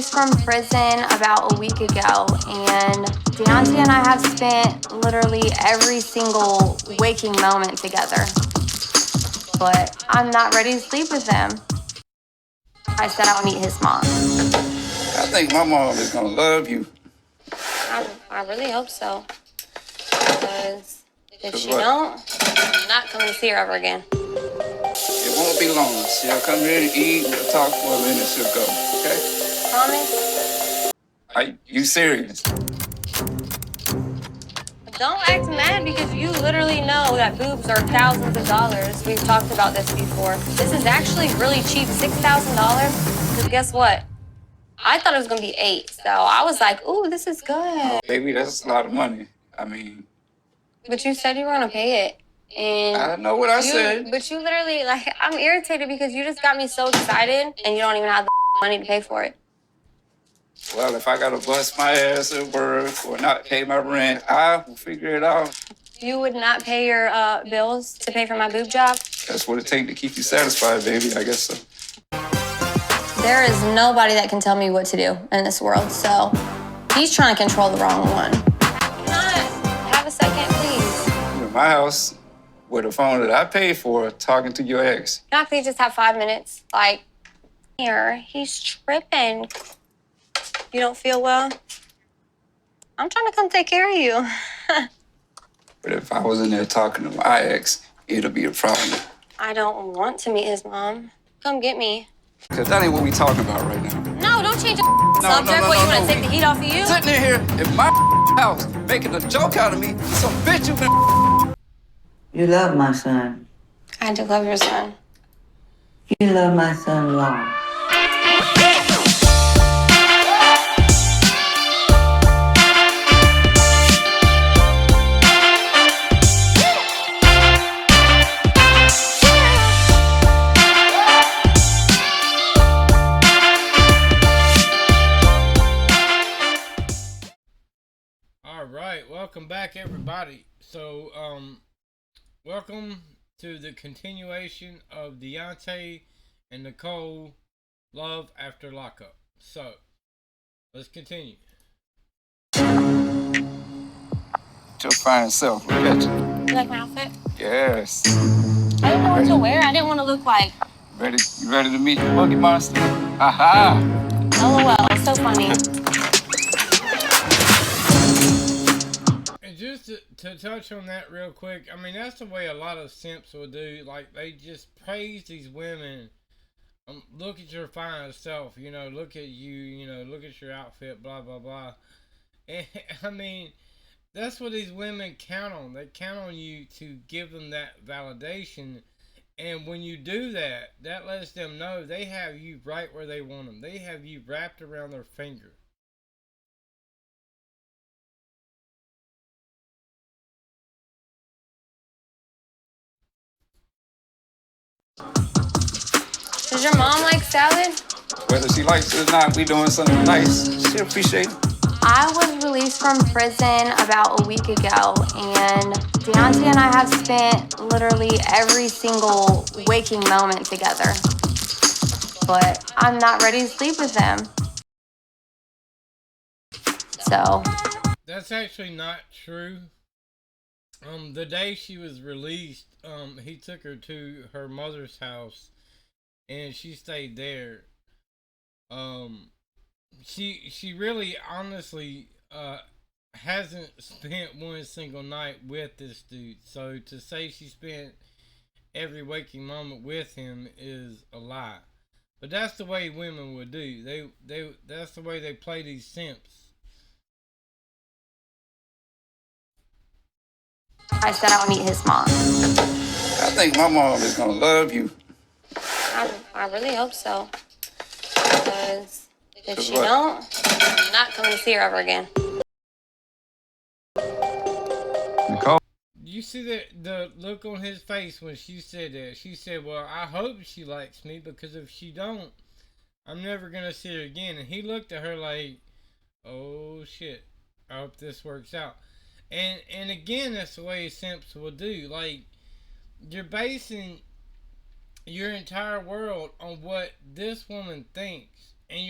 released from prison about a week ago, and Daonte and I have spent literally every single waking moment together. But I'm not ready to sleep with him. I said I'll meet his mom. I think my mom is gonna love you. I really hope so. Because if she don't, I'm not coming to see her ever again. It won't be long. She'll come here to eat, we'll talk for a minute, she'll go, okay? Promise? Are you serious? Don't act mad because you literally know that boobs are thousands of dollars. We've talked about this before. This is actually really cheap, $6,000. Because guess what? I thought it was going to be $8,000. So I was like, ooh, this is good. Baby, that's a lot of money. I mean... But you said you were going to pay it. And I know what I said. But you literally, like, I'm irritated because you just got me so excited and you don't even have the money to pay for it. Well, if I gotta bust my ass at work or not pay my rent, I will figure it out. You would not pay your bills to pay for my boob job? That's what it takes to keep you satisfied, baby. I guess so. There is nobody that can tell me what to do in this world, so he's trying to control the wrong one. Have a second, please. You're in my house with a phone that I paid for talking to your ex. Can I please just have 5 minutes? Like, here, he's tripping. You don't feel well? I'm trying to come take care of you. But if I was in there talking to my ex, it'll be a problem. I don't want to meet his mom. Come get me. Because that ain't what we talking about right now. No, don't change the subject. What, you want to take the heat off of you? Sitting in here in my house making a joke out of me, some bitch you been... You love my son. I do love your son. You love my son-in-law. Alright, welcome back everybody. So, welcome to the continuation of Daonte and Nicole Love After Lockup. So, let's continue. Your fine self, look at you. You like my outfit? Yes. I didn't know what to wear. I didn't want to look like... You ready to meet the Boogie Monster? Aha! LOL, so funny. And just to touch on that real quick, I mean, that's the way a lot of simps will do. Like, they just praise these women. Look at your fine self, you know, look at you, you know, look at your outfit, blah, blah, blah. And, I mean, that's what these women count on. They count on you to give them that validation. And when you do that, that lets them know they have you right where they want them. They have you wrapped around their finger. Does your mom like salad? Whether she likes it or not, we doing something nice. She appreciate it. I was released from prison about a week ago, and Daonte and I have spent literally every single waking moment together. But I'm not ready to sleep with him. So. That's actually not true. The day she was released, he took her to her mother's house, and she stayed there. She really honestly hasn't spent one single night with this dude. So to say she spent every waking moment with him is a lie. But that's the way women would do. That's the way they play these simps. I said I'll meet his mom. I think my mom is gonna love you. I really hope so. Because if she don't, I'm not coming to see her ever again. Nicole? You see the look on his face when she said that? She said, well, I hope she likes me, because if she don't, I'm never going to see her again. And he looked at her like, oh shit, I hope this works out. And again, that's the way simps will do. Like, you're basing your entire world on what this woman thinks. and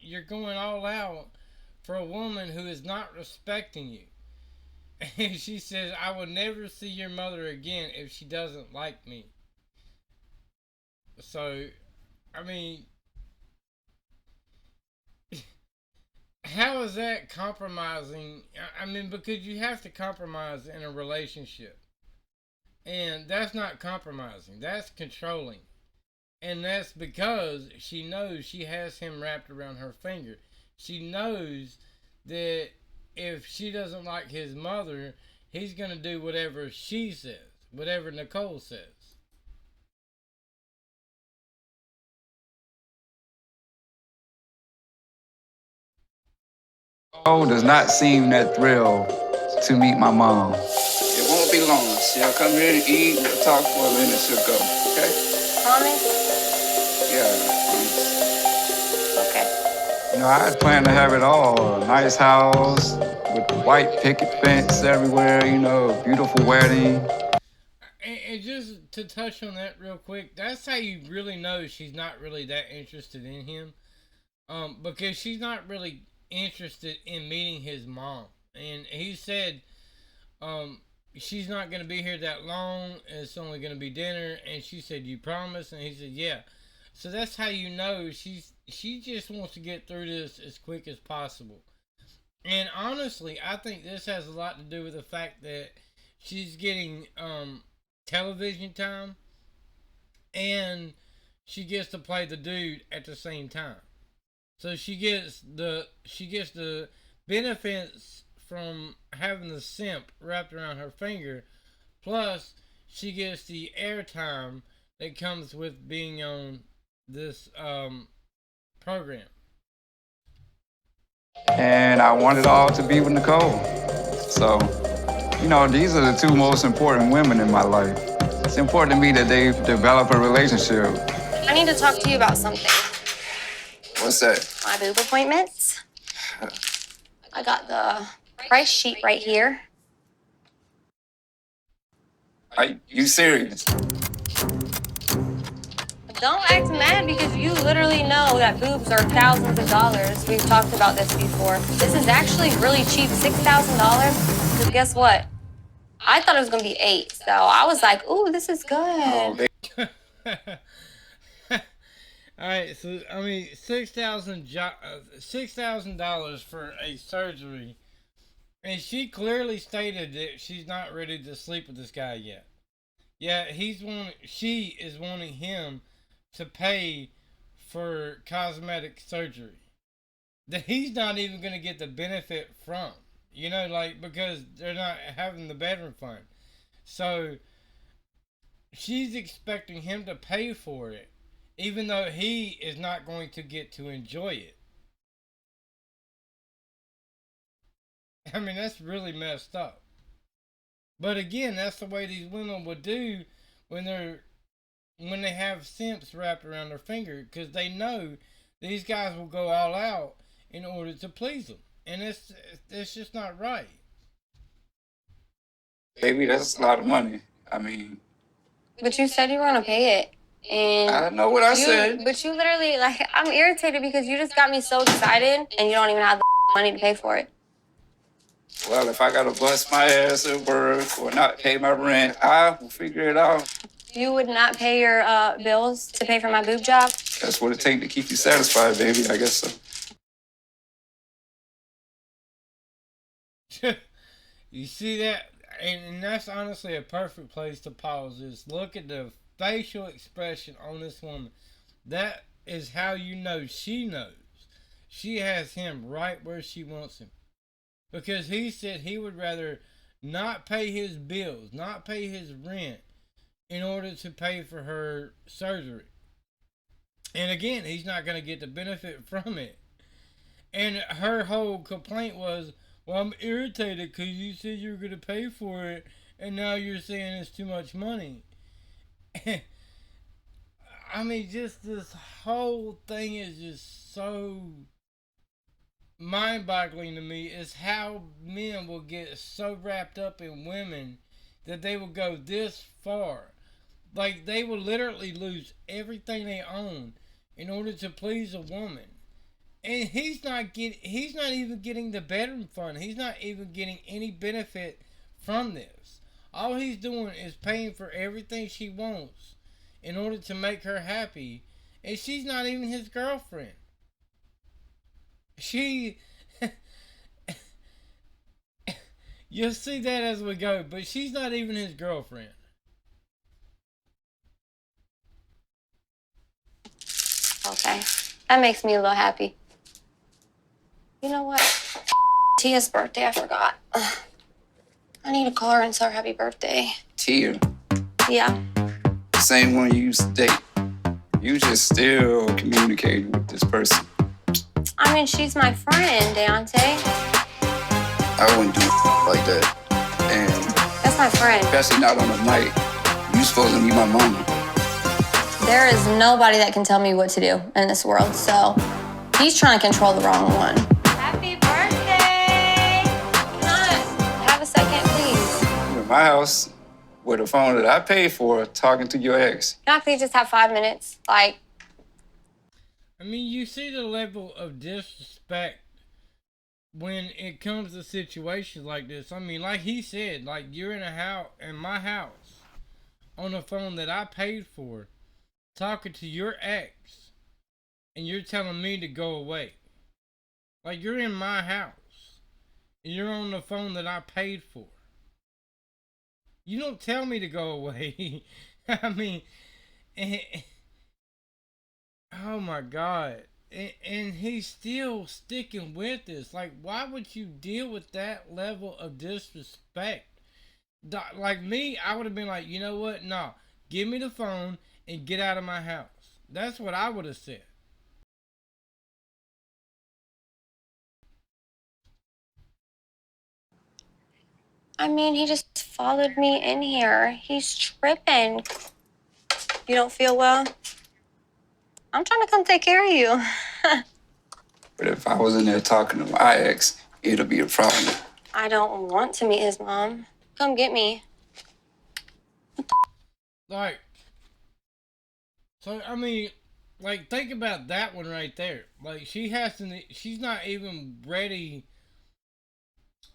you're going all out for a woman who is not respecting you. And she says, I will never see your mother again if she doesn't like me. So, I mean, how is that compromising? I mean, because you have to compromise in a relationship. And that's not compromising, that's controlling. And that's because she knows she has him wrapped around her finger. She knows that if she doesn't like his mother, he's going to do whatever she says, whatever Nicole says. Nicole does not seem that thrilled to meet my mom. It won't be long. She'll come here to eat, we'll talk for a minute, she'll go. Okay? Promise? Yeah, I promise. Okay. You know, I had planned to have it all. A nice house with white picket fence everywhere, you know, a beautiful wedding. And just to touch on that real quick, that's how you really know she's not really that interested in him. Because she's not really interested in meeting his mom. And he said, she's not going to be here that long. It's only going to be dinner. And she said, you promise? And he said, yeah. So that's how you know she just wants to get through this as quick as possible. And honestly, I think this has a lot to do with the fact that she's getting television time, and she gets to play the dude at the same time. So she gets the benefits from having the simp wrapped around her finger, plus she gets the airtime that comes with being on this program. And I want it all to be with Nicole. So, you know, these are the two most important women in my life. It's important to me that they develop a relationship. I need to talk to you about something. What's that? My boob appointments. I got the price sheet right here. Are you serious? Don't act mad because you literally know that boobs are thousands of dollars. We've talked about this before. This is actually really cheap, $6,000. Because guess what? I thought it was going to be $8,000. So I was like, ooh, this is good. Oh, All right, so I mean, $6,000 for a surgery, and she clearly stated that she's not ready to sleep with this guy yet. Yeah, she is wanting him to pay for cosmetic surgery that he's not even going to get the benefit from. You know, like, because they're not having the bedroom fund. So she's expecting him to pay for it, even though he is not going to get to enjoy it. I mean, that's really messed up. But again, that's the way these women would do when they have simps wrapped around their finger, because they know these guys will go all out in order to please them, and it's just not right. baby, that's a lot of money. I mean, But you said you were going to pay it. And I know what I said. But you literally, like, I'm irritated because you just got me so excited and you don't even have the money to pay for it. Well, if I gotta bust my ass at work or not pay my rent, I will figure it out. You would not pay your bills to pay for my boob job? That's what it takes to keep you satisfied, baby. I guess so. You see that? And that's honestly a perfect place to pause this. Look at the facial expression on this woman. That is how you know she knows. She has him right where she wants him. Because he said he would rather not pay his bills, not pay his rent, in order to pay for her surgery. And again, he's not going to get the benefit from it. And her whole complaint was, well, I'm irritated because you said you were going to pay for it, and now you're saying it's too much money. I mean, just this whole thing is just so mind-boggling to me, is how men will get so wrapped up in women that they will go this far. Like, they will literally lose everything they own in order to please a woman. And he's not even getting the bedroom fund. He's not even getting any benefit from this. All he's doing is paying for everything she wants in order to make her happy. And she's not even his girlfriend. You'll see that as we go, but she's not even his girlfriend. Okay, that makes me a little happy. You know what? Tia's birthday, I forgot. I need to call her and tell her happy birthday. Tia, Yeah. the same one you used to date. You just still communicating with this person. I mean, she's my friend, Daonte. I wouldn't do like that. And That's my friend. especially not on a night. You supposed to be my mama. There is nobody that can tell me what to do in this world, so he's trying to control the wrong one. Happy birthday! Can I have a second, please? You're in my house with a phone that I paid for talking to your ex. Can I please just have 5 minutes? I mean, you see the level of disrespect when it comes to situations like this. I mean, like he said, like you're in my house, on a phone that I paid for, talking to your ex, and you're telling me to go away. Like, you're in my house, and you're on the phone that I paid for. You don't tell me to go away. I mean, oh my God. And he's still sticking with this. Like, why would you deal with that level of disrespect? Like me, I would have been like, you know what? No, give me the phone and get out of my house. That's what I would have said. I mean, he just followed me in here. He's tripping. You don't feel well? I'm trying to come take care of you. But if I was in there talking to my ex, it'll be a problem. I don't want to meet his mom. Come get me. Like, so, I mean, like, think about that one right there. Like, she's not even ready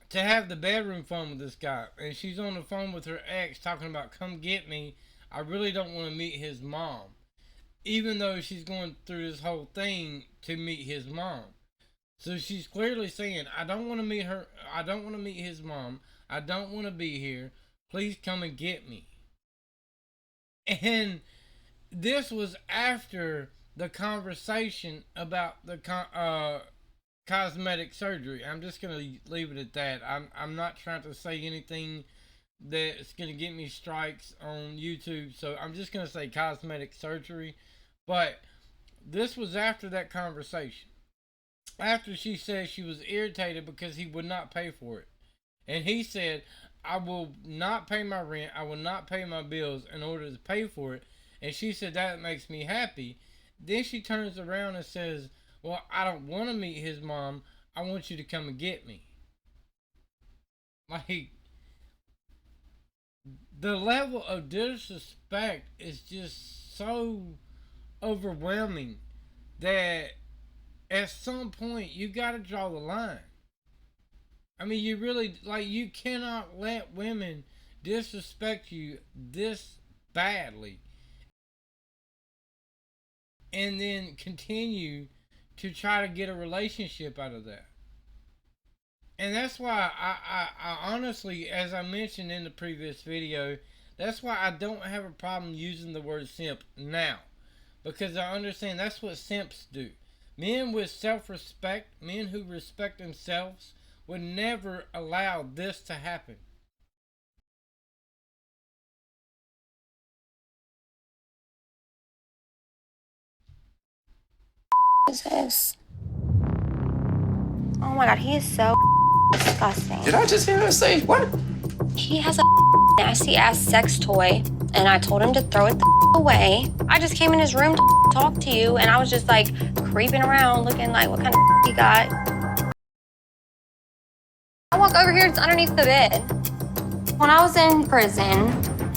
to have the bedroom phone with this guy. And she's on the phone with her ex talking about, come get me. I really don't want to meet his mom. Even though she's going through this whole thing to meet his mom. So she's clearly saying, I don't want to meet her. I don't want to meet his mom. I don't want to be here. Please come and get me. And this was after the conversation about the cosmetic surgery. I'm just going to leave it at that. I'm not trying to say anything that's going to get me strikes on YouTube. So I'm just going to say cosmetic surgery. But this was after that conversation. After she said she was irritated because he would not pay for it. And he said, I will not pay my rent. I will not pay my bills in order to pay for it. And she said, that makes me happy. Then she turns around and says, well, I don't want to meet his mom. I want you to come and get me. Like, the level of disrespect is just so overwhelming that at some point you got to draw the line. I mean, you really, like, you cannot let women disrespect you this badly and then continue to try to get a relationship out of that. And that's why I honestly, as I mentioned in the previous video, that's why I don't have a problem using the word simp now. Because I understand that's what simps do. Men with self-respect, men who respect themselves, would never allow this to happen. What is this? Oh my God, he is so disgusting. Did I just hear her say what? He has a nasty ass sex toy, and I told him to throw it away. I just came in his room to talk to you, and I was just like creeping around looking like what kind of he got. I walk over here, it's underneath the bed. When I was in prison,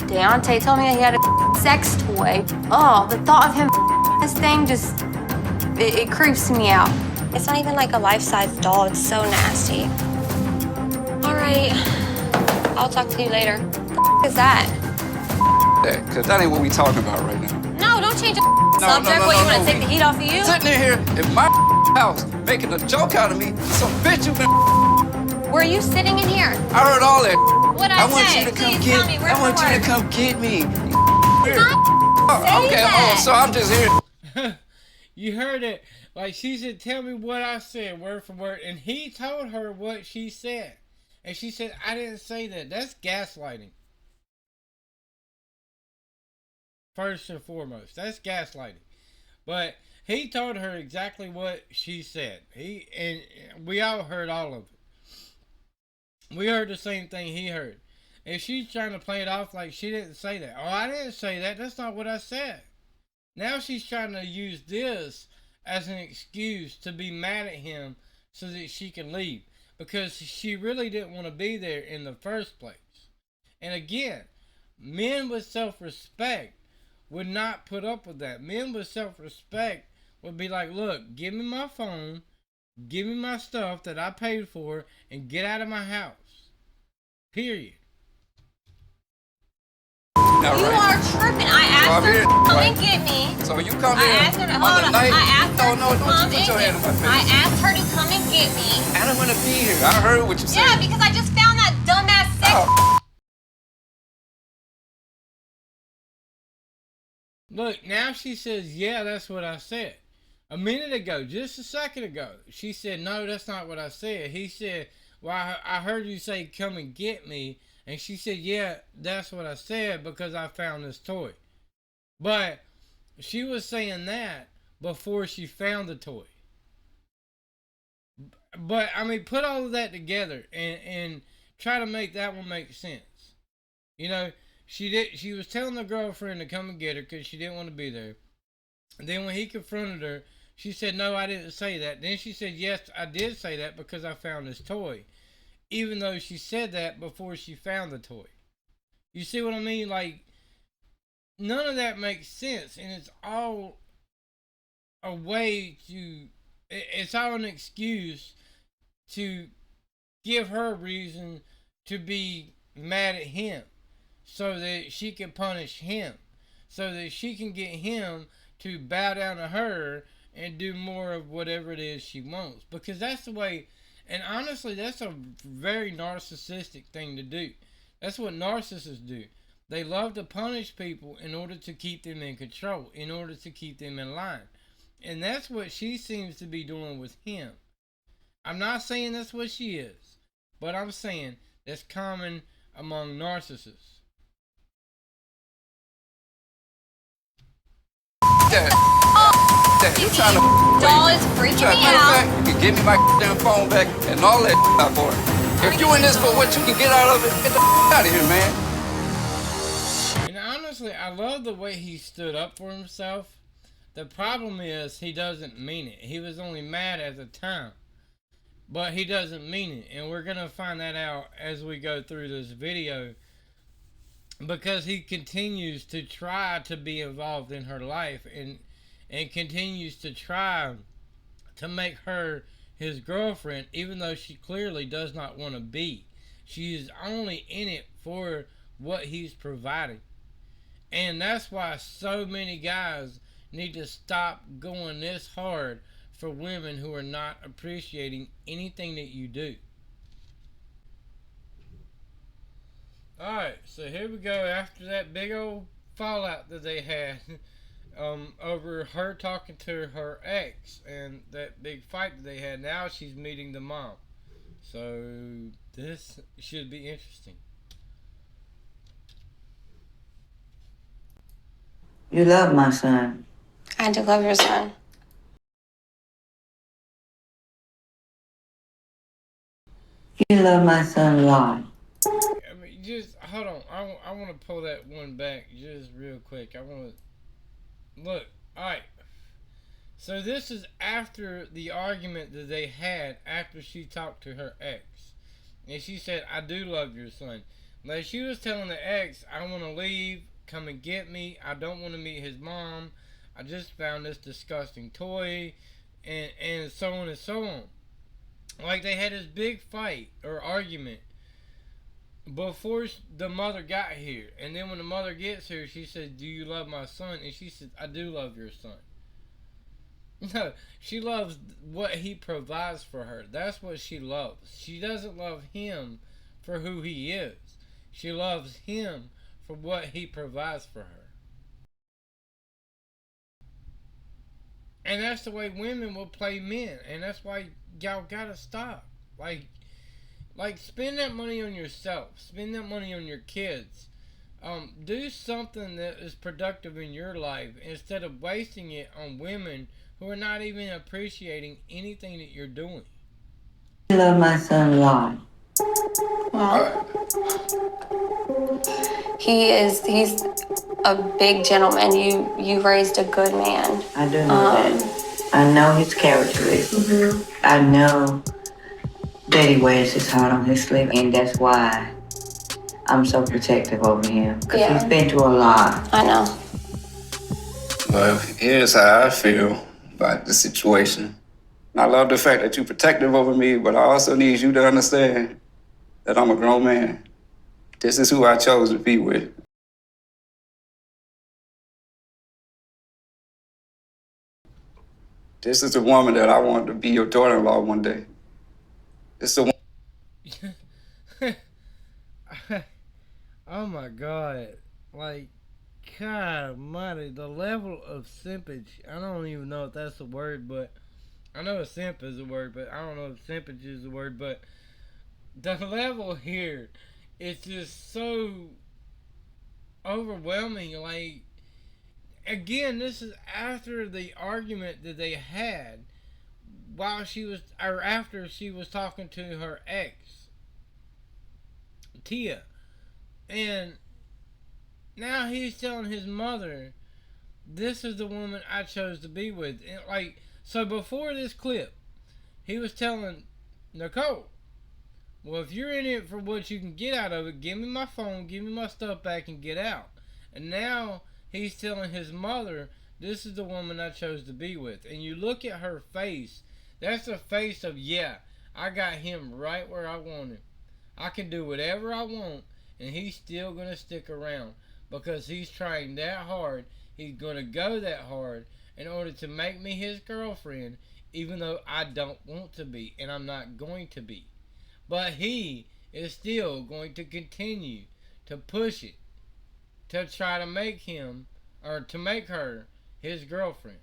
Daonte told me that he had a sex toy. Oh, the thought of him this thing just It creeps me out. It's not even like a life-size doll. It's so nasty. All right. I'll talk to you later. What the is that? That, because that ain't what we talking about right now. No, don't change the subject. What, you want to take the heat off of you? Sitting in here in my house making a joke out of me. Some bitch you been. Were you sitting in here? I heard all that. What'd I want say? you to come Please get tell me. Where's I want the you word? to come get me. Say Okay, that. so I'm just here. You heard it. Like, she said, tell me what I said, word for word. And he told her what she said. And she said, I didn't say that. That's gaslighting. First and foremost. That's gaslighting. But he told her exactly what she said. And we all heard all of it. We heard the same thing he heard. And she's trying to play it off like she didn't say that. Oh, I didn't say that. That's not what I said. Now she's trying to use this as an excuse to be mad at him so that she can leave. Because she really didn't want to be there in the first place. And again, men with self-respect would not put up with that. Men with self-respect would be like, look, give me my phone, give me my stuff that I paid for, and get out of my house. Period. You are tripping. I asked her to come and get me. So you come I here asked her to, on hold the on. night. I asked her No, to don't come you put and your hand in my get me. face. I asked her to come and get me. I don't want to be here. I heard what you said. Yeah, because I just found that dumbass sex. Oh. Look, now she says, yeah, that's what I said. A minute ago, just a second ago, she said, no, that's not what I said. He said, well, I heard you say, come and get me. And she said, yeah, that's what I said because I found this toy. But she was saying that before she found the toy. But, I mean, put all of that together and try to make that one make sense. You know, she was telling the girlfriend to come and get her because she didn't want to be there. And then when he confronted her, she said, no, I didn't say that. Then she said, yes, I did say that because I found this toy. Even though she said that before she found the toy. You see what I mean? Like, none of that makes sense. And it's all a way to... It's all an excuse to give her a reason to be mad at him. So that she can punish him. So that she can get him to bow down to her and do more of whatever it is she wants. Because that's the way... And honestly, that's a very narcissistic thing to do. That's what narcissists do. They love to punish people in order to keep them in control, in order to keep them in line. And that's what she seems to be doing with him. I'm not saying that's what she is, but I'm saying that's common among narcissists. You trying to Doll is freaking me out. You can give me my damn phone back and all that out for it. If you in this for what you can get out of it, get the out of here, man. And honestly, I love the way he stood up for himself. The problem is he doesn't mean it. He was only mad at the time. But he doesn't mean it. And we're going to find that out as we go through this video. Because he continues to try to be involved in her life. And continues to try to make her his girlfriend, even though she clearly does not want to be. She is only in it for what he's providing. And that's why so many guys need to stop going this hard for women who are not appreciating anything that you do. Alright, so here we go after that big old fallout that they had. Over her talking to her ex and that big fight that they had. Now she's meeting the mom. So this should be interesting. You love my son. I do love your son. You love my son a lot. I mean, just hold on. I want to pull that one back just real quick. I want to look. All right. So this is after the argument that they had after she talked to her ex. And she said, I do love your son. Like she was telling the ex, I want to leave, come and get me. I don't want to meet his mom. I just found this disgusting toy, and so on and so on. Like they had this big fight or argument before the mother got here, and then when the mother gets here, she said, "Do you love my son?" And she said, "I do love your son." No, she loves what he provides for her. That's what she loves. She doesn't love him for who he is. She loves him for what he provides for her. And that's the way women will play men. And that's why y'all gotta stop. Like spend that money on yourself. Spend that money on your kids. Do something that is productive in your life instead of wasting it on women who are not even appreciating anything that you're doing. You love my son a lot. Well, he's a big gentleman. You raised a good man. I do know that. I know his characteristics. I know that he wears his heart on his sleeve, and that's why I'm so protective over him. Because he's been through a lot. I know. Well, here's how I feel about the situation. I love the fact that you're protective over me, but I also need you to understand that I'm a grown man. This is who I chose to be with. This is the woman that I want to be your daughter-in-law one day. This is the Oh my god. Like, God almighty, the level of simpage. I don't even know if that's a word, but I know a simp is a word, but I don't know if simpage is a word, but the level here is just so overwhelming. Like, again, this is after the argument that they had while she was, or after she was talking to her ex, Tia. And now he's telling his mother, this is the woman I chose to be with. And like, so before this clip, he was telling Nicole, well, if you're in it for what you can get out of it, give me my phone, give me my stuff back, and get out. And now he's telling his mother, this is the woman I chose to be with. And you look at her face, that's a face of, yeah, I got him right where I want him. I can do whatever I want, and he's still going to stick around because he's trying that hard. He's going to go that hard in order to make me his girlfriend, even though I don't want to be, and I'm not going to be. But he is still going to continue to push it to try to make him, or to make her, his girlfriend.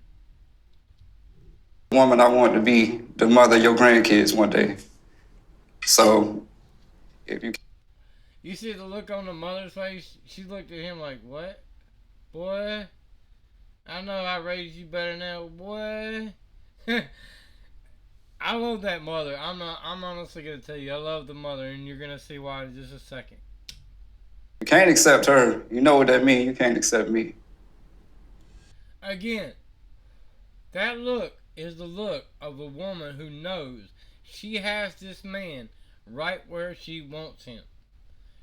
woman I want to be the mother of your grandkids one day. So, if you You see the look on the mother's face? She looked at him like, what? Boy, I know I raised you better now, boy. I love that mother. I'm honestly gonna tell you, I love the mother, and you're gonna see why in just a second. can't accept her, you know what that means. You can't accept me. Again, that look is the look of a woman who knows she has this man right where she wants him.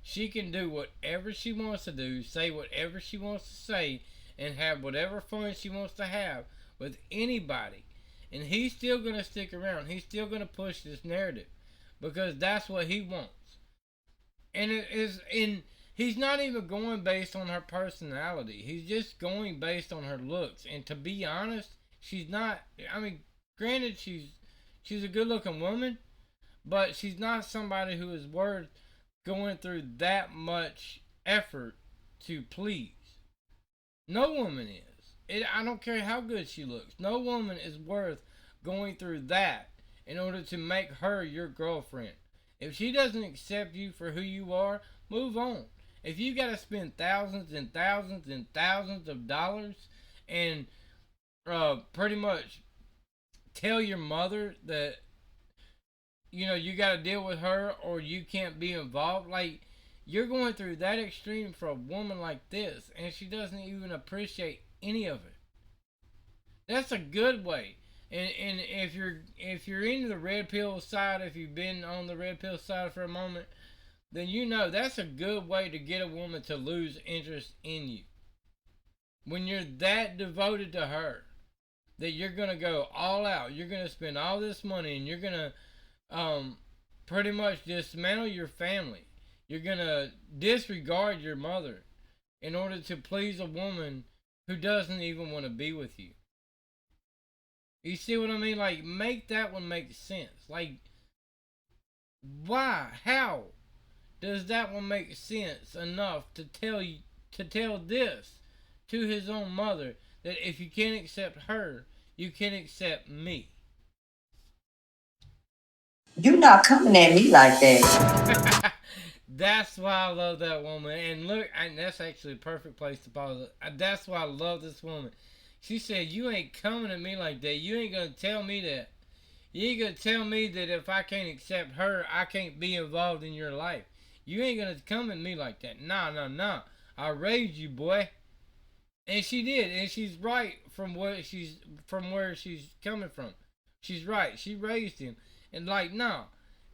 She can do whatever she wants to do, say whatever she wants to say, and have whatever fun she wants to have with anybody. And he's still going to stick around. He's still going to push this narrative because that's what he wants. And he's not even going based on her personality. He's just going based on her looks. And to be honest, she's not, I mean, granted she's a good-looking woman, but she's not somebody who is worth going through that much effort to please. No woman is. I don't care how good she looks. No woman is worth going through that in order to make her your girlfriend. If she doesn't accept you for who you are, move on. If you got to spend thousands and thousands and thousands of dollars and pretty much tell your mother that, you know, you got to deal with her or you can't be involved, like, you're going through that extreme for a woman like this, and she doesn't even appreciate any of it. That's a good way. And if you're into the red pill side, if you've been on the red pill side for a moment, then you know that's a good way to get a woman to lose interest in you. when you're that devoted to her that you're gonna go all out, you're gonna spend all this money, and you're gonna pretty much dismantle your family. You're gonna disregard your mother in order to please a woman who doesn't even want to be with you. You see what I mean? Like, make that one make sense. Like, why? How does that one make sense enough to tell this to his own mother, that if you can't accept her, you can accept me? You not coming at me like that. That's why I love that woman. And look, and that's actually a perfect place to pause it. That's why I love this woman. She said, you ain't coming at me like that. You ain't going to tell me that. You ain't going to tell me that if I can't accept her, I can't be involved in your life. You ain't going to come at me like that. Nah. I raised you, boy. And she did. And she's right from where she's coming from. She's right. She raised him. And like, no.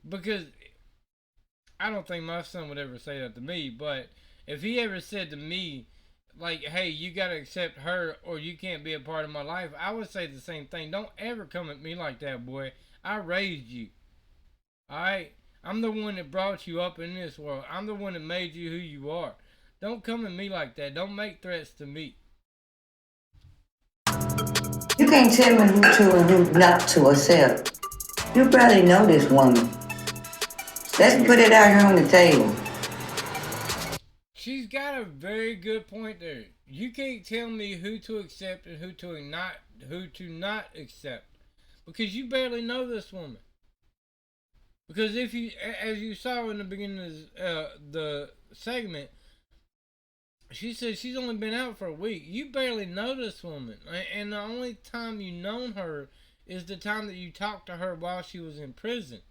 Because I don't think my son would ever say that to me. But if he ever said to me, like, hey, you got to accept her or you can't be a part of my life, I would say the same thing. Don't ever come at me like that, boy. I raised you. Alright? I'm the one that brought you up in this world. I'm the one that made you who you are. Don't come at me like that. Don't make threats to me. You can't tell me who to and who not to accept. You barely know this woman. Let's put it out here on the table. She's got a very good point there. You can't tell me who to accept and who to not accept, because you barely know this woman. Because if you, as you saw in the beginning of the segment, she said she's only been out for a week. You barely know this woman, and the only time you known her is the time that you talked to her while she was in prison.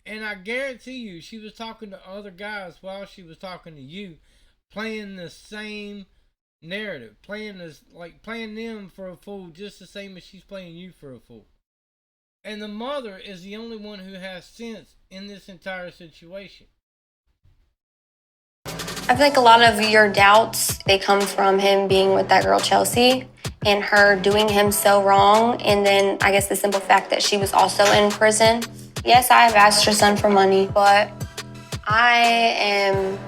And I guarantee you, she was talking to other guys while she was talking to you, playing the same narrative, playing them for a fool, just the same as she's playing you for a fool. And the mother is the only one who has sense in this entire situation. I feel like a lot of your doubts, they come from him being with that girl Chelsea and her doing him so wrong. And then I guess the simple fact that she was also in prison. Yes, I have asked your son for money, but I am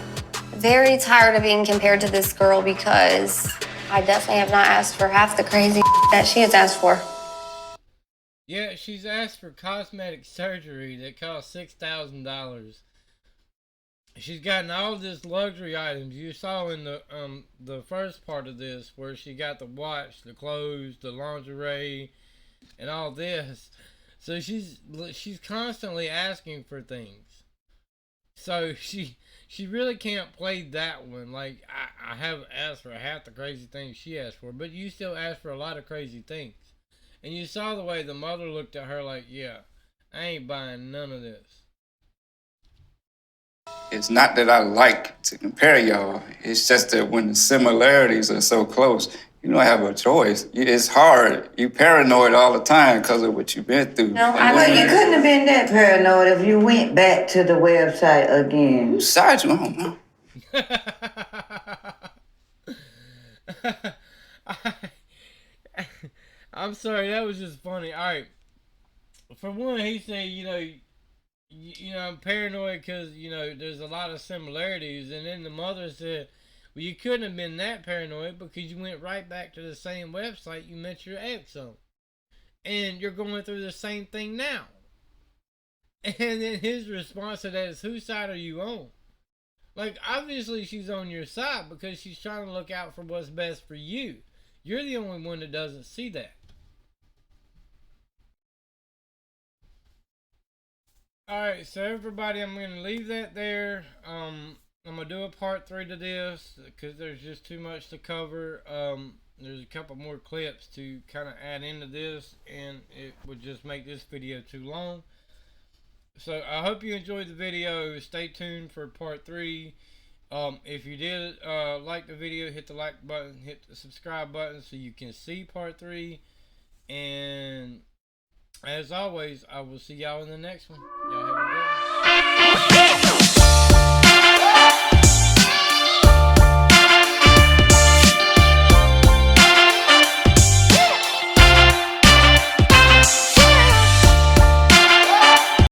very tired of being compared to this girl because I definitely have not asked for half the crazy that she has asked for. Yeah, she's asked for cosmetic surgery that costs $6,000. She's gotten all this luxury items. You saw in the first part of this where she got the watch, the clothes, the lingerie, and all this. So she's constantly asking for things. So she really can't play that one. Like, I haven't asked for half the crazy things she asked for, but you still asked for a lot of crazy things. And you saw the way the mother looked at her like, yeah, I ain't buying none of this. It's not that I like to compare y'all. It's just that when the similarities are so close, you don't have a choice. It's hard. You paranoid all the time because of what you've been through. No, well, you couldn't have been that paranoid if you went back to the website again. Whose side you on, man? I'm sorry, that was just funny. All right. For one, he said, I'm paranoid because, there's a lot of similarities. And then the mother said, well, you couldn't have been that paranoid because you went right back to the same website you met your ex on. And you're going through the same thing now. And then his response to that is, whose side are you on? Like, obviously she's on your side because she's trying to look out for what's best for you. You're the only one that doesn't see that. Alright, so everybody, I'm going to leave that there. I'm going to do a part 3 to this because there's just too much to cover. There's a couple more clips to kind of add into this, and it would just make this video too long. So I hope you enjoyed the video. Stay tuned for part 3. If you did like the video, hit the like button, hit the subscribe button so you can see part 3. And as always, I will see y'all in the next one. Y'all have a good one.